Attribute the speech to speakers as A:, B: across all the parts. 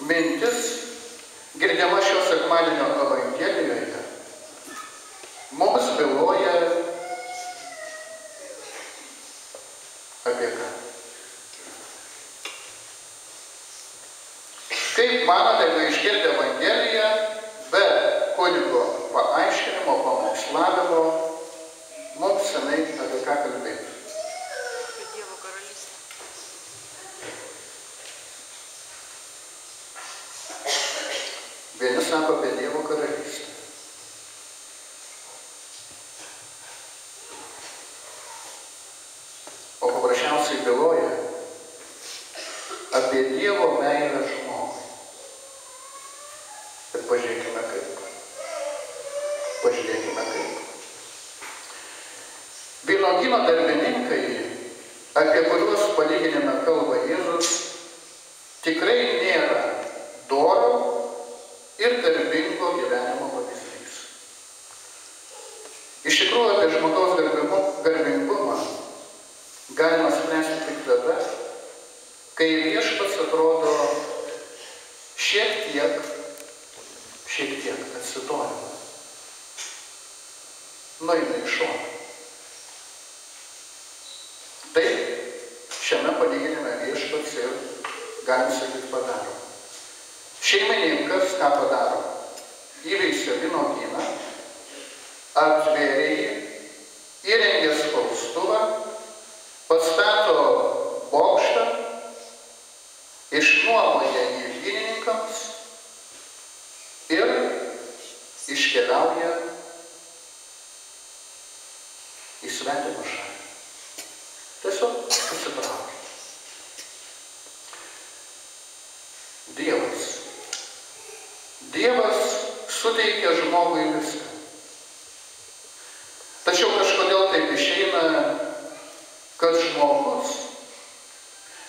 A: mintis, girdima šio sekmadienio Evangelijoje, mums byloja apie ką? Kaip manote, kai išgirdę Evangeliją, be kunigo paaiškinimo, pamokslavimo, mums senai apie ką kalbėti?
B: Apie Dievo karalystę.
A: Vieni sako apie Dievo karalystę. O paprasčiausiai byloja apie Dievo meilę žmogui. Ir pažiūrėkime kaip. Vynuogyno darbininkai, apie kuriuos palyginime kalba Jėzus, tikrai nėra doro ir garbingo gyvenimo pavyzdys. Iš tikrųjų, apie žmogaus garbingumą galima spręsti tik tada, kai viešpats atrodo šiek tiek atsitolina. Nueina į šoną. Taip, šiame palyginime viešpats ir, galim sakyti, padaro. Šeimininkas ką padaro? Įveisia vynuogyną, atvėrė jį, įrengė spaustuvą, pastato bokštą, išnuomoja jį vynininkams ir iškeliauja į svetimą šalį. Tiesiog pasitraukia. Dievas suteikia žmogui viską. Tačiau kažkodėl taip išeina, kad žmogus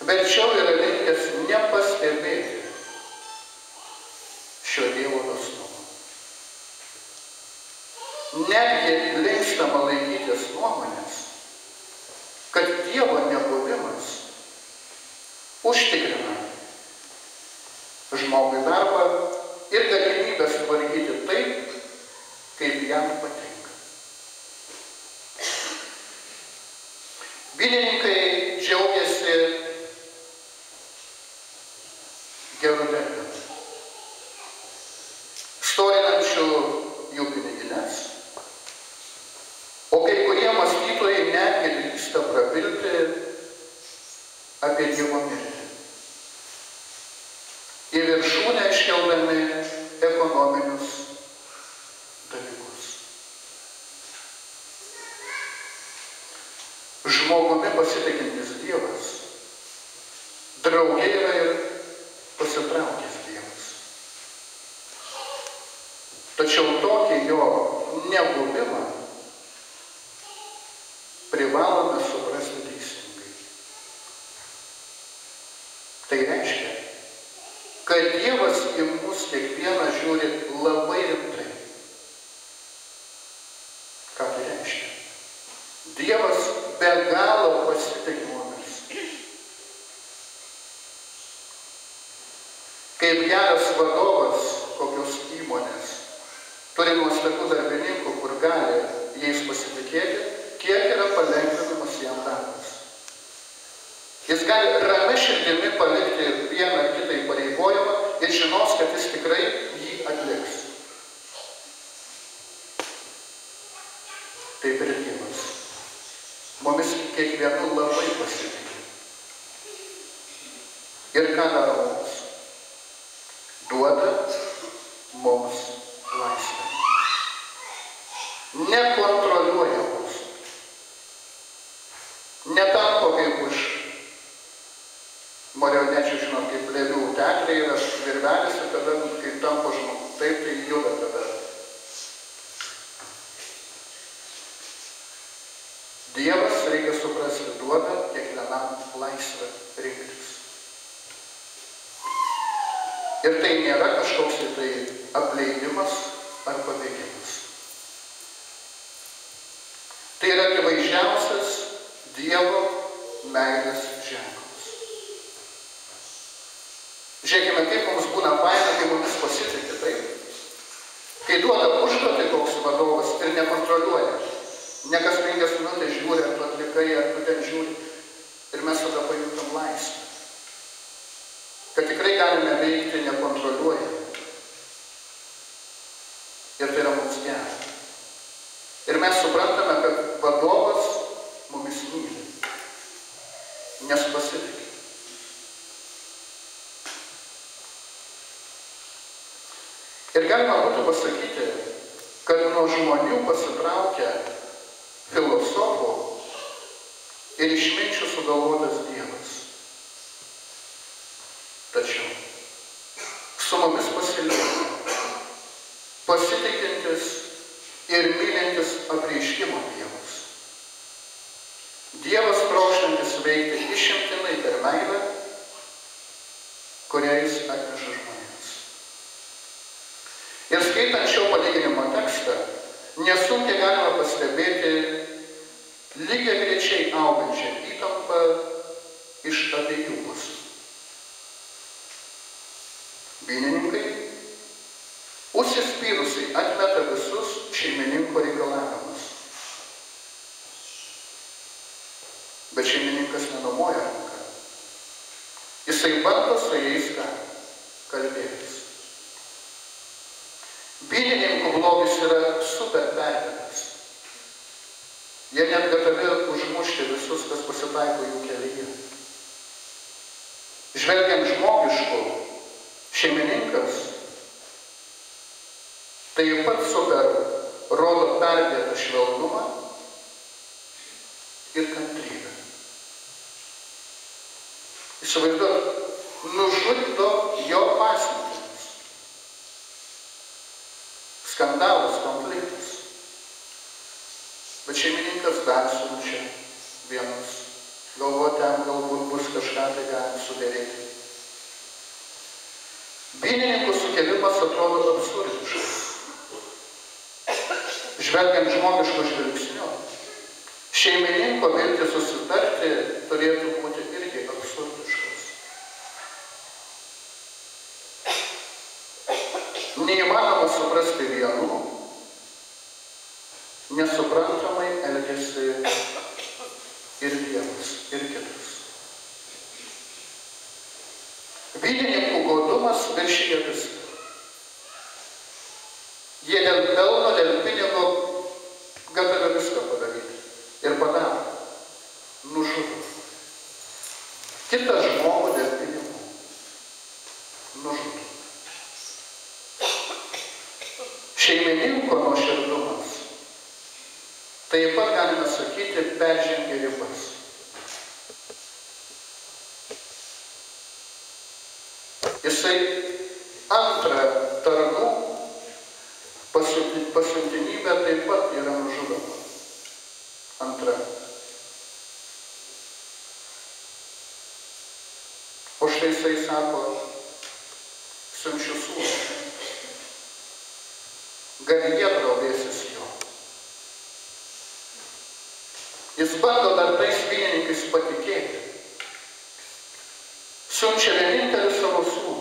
A: verčiau yra linkęs nepastebėti šio Dievo dosnumo. Netgi linkstama laikytis nuomonės, kad Dievo nebuvimas užtikrina žmogui darbą ir galimybės tvarkyti taip, kaip jam patinka. Vynininkai džiaugiasi gerų derlių, storinančių jų pinigines, o kai kurie mąstytojai netgi drįsta prabilti apie Dievo mirtį. Į viršūnę iškeldami ekonominius dalykus. Žmogumi pasitikintis Dievas, draugė yra ir pasitraukęs Dievas. Tačiau tokį jo nebuvimą privalome suprasti teisingai. Tai reiškia, kad Dievas į mus kiekvieną žiūri labai rimtai. Ką tai reiškia? Dievas be galo pasitiki mumis. Kaip geras vadovas kokios įmonės turi nuostabių darbininkų, kur gali jais pasitikėti, kiek yra palengvinamas jam darbas. Jis gali ramia širdimi palikti vieną ar kitą įpareigojimą ir žinos, kad jis tikrai jį atliks. Taip ir Dievas. Mumis kiekvienu labai pasitiki. Ir ką daro mums? Duoda mums laisvę. Nekontroliuoja mus. Netampo kaip už marionečių, žinot, kaip lėlių teatrai yra virvelės ir tada, kai tampo žmogus, taip tai juda tada. Dievas, reikia suprasti, duoda kiekvienam laisvę rinktis. Ir tai nėra kažkoks tai apleidimas ar pabėgimas. Tai yra akivaizdžiausias Dievo meilės ženklas. Žiūrėkime, kaip mums būna faina, kai mumis pasitikė, taip? Kai duoda užduotį koks vadovas ir nekontroliuoja. Ne kas 5 minutės žiūri, ar tu atlikai, ar tu ten žiūri. Ir mes tada pajutam laisvę. Kad tikrai galime veikti nekontroliuojant. Ir tai yra mums gera. Ir mes suprantame, kad vadovas mumis myli. Nes pasitikė. Ir galima būtų pasakyti, kad nuo žmonių pasitraukia filosofų ir išminčių sugalvotas Dievas. Tačiau su mumis pasilieka pasitikintis ir mylintis apreiškimo Dievas. Dievas trokštantis veikti išimtinai per meilę, kurią jis atneša žmonėms. Ir skaitant šio palyginimo tekstą, nesunkiai galima pastebėti lygiagrečiai augančią įtampą iš abiejų pusių. Vynininkai užsispyrusiai atmeta visus šeimininko reikalavimus. Bet šeimininkas nenumoja ranką. Jisai bando su jais kalbėtis. Vynininkų blogis yra super perdirbęs. Jie net gatavė užmušti visus, kas pasitaiko jų kelyje. Žvelgiant žmogiškų, šeimininkas taip pat super rodo perdėtą švelnumą ir kantrybę. Įsivaizduok, nužudo jo pasiuntinį. Skandalas, konfliktas. Bet šeimininkas dar siunčia vienus. Galvoja, ten galbūt bus kažką tai galim sudėrėti. Vynininkų sukėlimas atrodo absurdiškas. Žvelgiant žmogiško žvilgsniu, šeimininko viltis susitarti turėtų būti irgi absurdiškas. Neįmanoma suprasti vienų, nesuprantamai elgiasi ir vienas, ir kitas. Vynininkų godumas viršija viską. Jie dėl pelno, dėl pinigo gatavę viską padaryti. Ir padaro. Nužudo. Kitą žmogų dėl pinigų. Nužudo. Šeimininko nuoširdumas taip pat galime sakyti peržengia ribas. Jisai antrą tarnų pasiuntinybę taip pat yra nužudoma. Antra. O štai jisai sako, siunčiu sūnų. Gal jie draudėsis jo. Jis bando dar tais vynininkais patikėti. Siunčia vienintelį savo sūnų.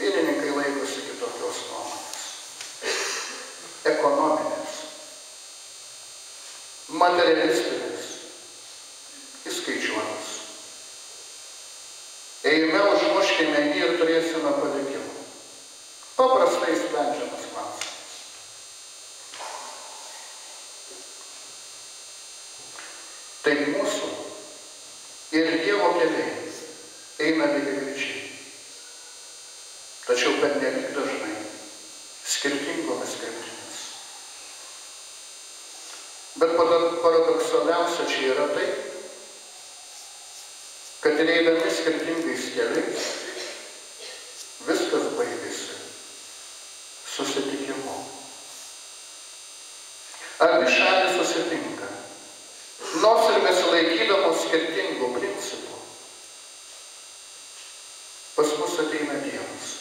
A: Vynininkai laikosi kitokios nuomonės. Ekonominės. Materialistinės. Įskaičiuotas. Eime užmuškime jį ir turėsime palikimą. Paprastai sprendžiamas klausimas. Tai mūsų ir Dievo keliai eina lygiagrečiai. Tačiau pernelyg dažnai skirtingomis kryptimis. Bet paradoksaliausia čia yra tai, kad ir eidami skirtingais keliais, viskas baigėsi susitikimu. Abi šalys susitinka, nors ir besilaikydamos skirtingų principų. Pas mus ateina Dievas,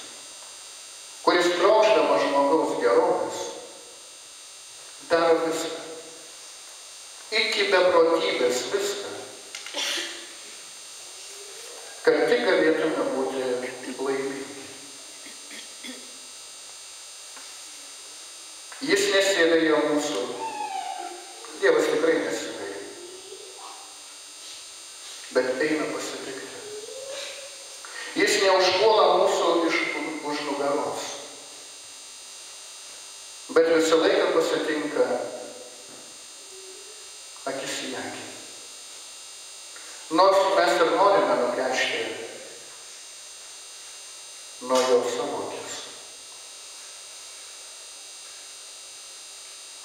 A: kuris trokšdamas žmogaus gerovės, daro viską, iki beprotybės viską, laimingi. Jis nesėdėjo mūsų. Dievas tikrai nesėdėjo. Bet eina pasitikti. Jis neužpuola mūsų už nugaros. Bet visą laiką pasitinka akis į akį. Nors mes ir norime nugręžti nuo jo savo akis.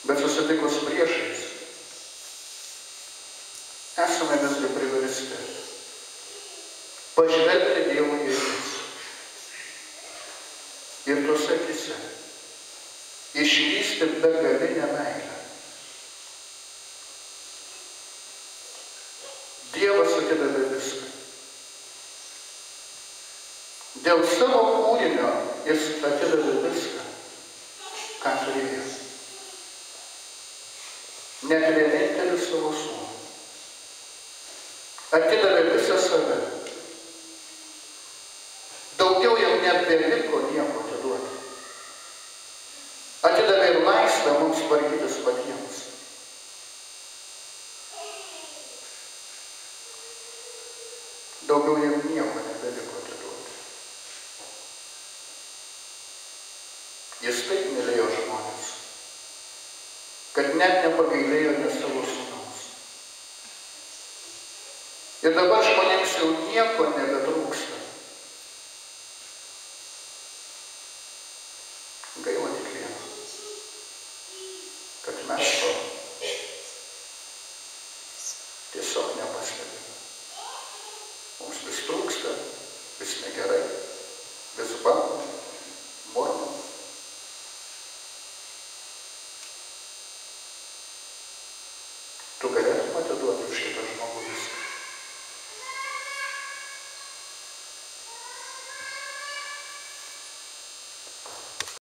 A: Bet susitikus priešais, esame visgi priversti pažvelgti Dievui į akis. Ir tose akise išvysti begalinę meilę. Dievas atidavė viską. Dėl savo kūrinio jis atidavė viską, ką turėjo. Net vienintelį savo sūnų. Atidavė visą save. Daugiau jam nebeliko nieko atiduoti. Atidavė ir laisvę mums tvarkytis patiems. Daugiau jam nieko nebeliko atiduoti. Jis taip mylėjo žmonės, kad net nepagailėjo ne savo sūnaus. Ir dabar žmonėms jau nieko nebetrūksta. Gaila tik vieno, kad mes to tiesiog nepastebime. Mums vis trūksta, vis negerai, vis bandom, murmam. Tu gali